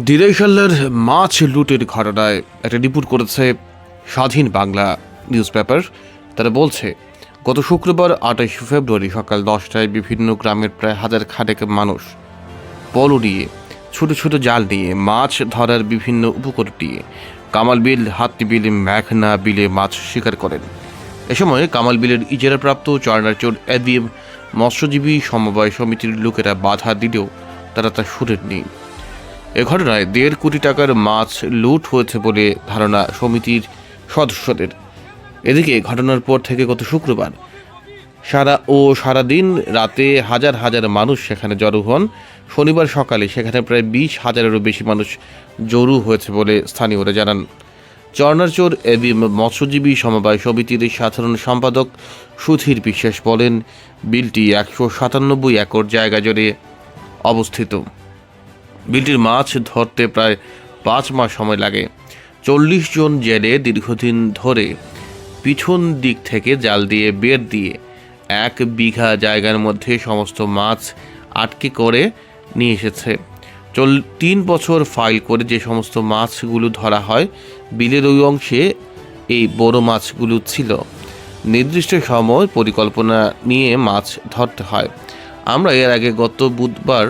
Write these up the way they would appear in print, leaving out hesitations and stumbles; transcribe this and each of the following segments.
দিরাইশালের মাছ লুটের ঘটনায় একটা রিপোর্ট করেছে স্বাধীন বাংলা নিউজ পেপার। তারা বলছে, গত শুক্রবার 28 ফেব্রুয়ারি সকাল 10টায় বিভিন্ন গ্রামের প্রায় হাজার খানেক মানুষ পলো নিয়ে, ছোট ছোট জাল নিয়ে, মাছ ধরার বিভিন্ন উপকরণ নিয়ে কামাল বিল, হাতি বিল, মেঘনা বিলে মাছ শিকার করেন। এ সময় কামাল বিলের ইজারাপ্রাপ্ত চরনারচর এবিএম মৎস্যজীবী সমবায় সমিতির লোকেরা বাধা দিলেও তারা তা শুনেননি। এ ঘটনায় 1.5 কোটি টাকার মাছ লুট হয়েছে বলে ধারণা সমিতির সদস্যদের। এদিকে ঘটনার পর থেকে গত শুক্রবার সারাদিন রাতে হাজার হাজার মানুষ সেখানে জড়ো হন। শনিবার সকালে সেখানে প্রায় 20,000-এরও বেশি মানুষ জড়ো হয়েছে বলে স্থানীয়রা জানান। চরনারচর এবিএম মৎস্যজীবী সমবায় সমিতির সাধারণ সম্পাদক সুধীর বিশ্বাস বলেন, বিলটি 197 একর জায়গা জুড়ে অবস্থিত। বিলটির মাছ ধরতে প্রায় 5 মাস সময় লাগে। 40 জন জেলে দীর্ঘদিন ধরে পিছন দিক থেকে জাল দিয়ে বের দিয়ে 1 বিঘা জায়গার মধ্যে সমস্ত মাছ আটকে করে নিয়ে এসেছে। 3 বছর ফাইল করে যে সমস্ত মাছগুলো ধরা হয়, বিলের ওই অংশে এই বড় মাছগুলো ছিল। নির্দিষ্ট সময় পরিকল্পনা নিয়ে মাছ ধরতে হয়। আমরা এর আগে গত বুধবার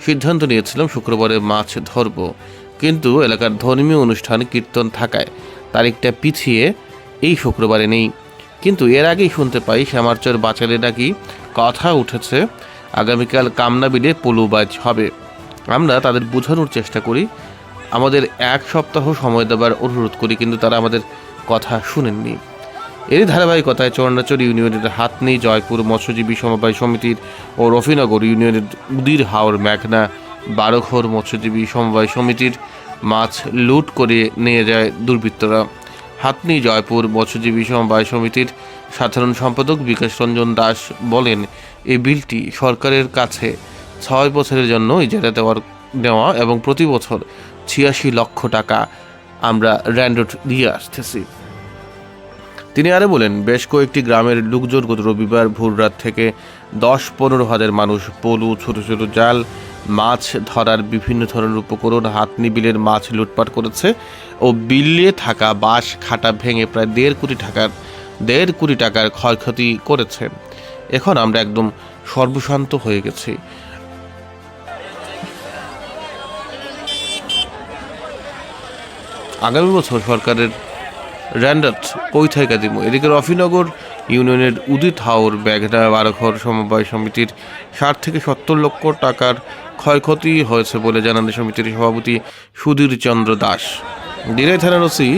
সিদ্ধান্ত নিয়েছিলাম শুক্রবারে মাছ ধরব, কিন্তু এলাকার ধর্মীয় অনুষ্ঠান কীর্তন থাকায় তারিখটা পিছিয়ে এই শুক্রবারে নেই। কিন্তু এর আগেই শুনতে পাই শ্যামারচর বাচারে নাকি কথা উঠেছে আগামীকাল কামনা বিলে পলুবাজ হবে। আমরা তাদের বোঝানোর চেষ্টা করি, আমাদের 1 সপ্তাহ সময় দেওয়ার অনুরোধ করি, কিন্তু তারা আমাদের কথা শুনেননি। এরই ধারাবাহিকতায় চরনারচর ইউনিয়নের হাতনি, জয়পুর মৎস্যজীবী সমবায় সমিতির ও রফিনগর ইউনিয়নের উদির হাওর, মেঘনা, বারোঘর মৎস্যজীবী সমবায় সমিতির মাছ লুট করে নিয়ে যায় দুর্বৃত্তরা। হাতনি জয়পুর মৎস্যজীবী সমবায় সমিতির সাধারণ সম্পাদক বিকাশ রঞ্জন দাস বলেন, এই বিলটি সরকারের কাছে 6 বছরের জন্য ইজারা নেওয়া এবং প্রতি বছর 86 লক্ষ টাকা আমরা র্যান্ডট দিয়ে আসতেছি। তিনি আরও বলেন, বেশ কয়েকটি গ্রামের লোকজন গত রবিবার ভোররাত থেকে 10-15 হাজার মানুষ পলু, ছোট ছোট জাল, মাছ ধরার বিভিন্ন ধরনের উপকরণ, হাতনি বিলের মাছ লুটপাট করেছে ও বিলে থাকা বাঁশ খাটা ভেঙে প্রায় 1.5 কোটি টাকার ক্ষয়ক্ষতি করেছে। এখন আমরা একদম সর্বশান্ত হয়ে গেছি। আগামী বছর সরকারের র্যান্ডট কই থেকে দিব। এদিকে রফিনগর ইউনিয়নের উদিত হাওর, মেঘনা, বারোঘর সমবায় সমিতির 60 থেকে 70 লক্ষ টাকার ক্ষয়ক্ষতি হয়েছে বলে জানান সমিতির সভাপতি সুধীর চন্দ্র দাস। দিরাই থানার ওসি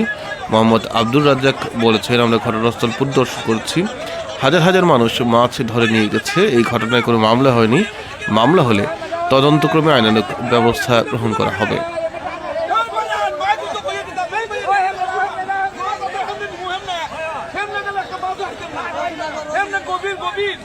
মোহাম্মদ আব্দুর রাজ্জাক বলেছেন, আমরা ঘটনাস্থল পরিদর্শন করছি। হাজার হাজার মানুষ মাছ ধরে নিয়ে গেছে। এই ঘটনায় কোনো মামলা হয়নি। মামলা হলে তদন্তক্রমে আইনানুগ ব্যবস্থা গ্রহণ করা হবে। গভীর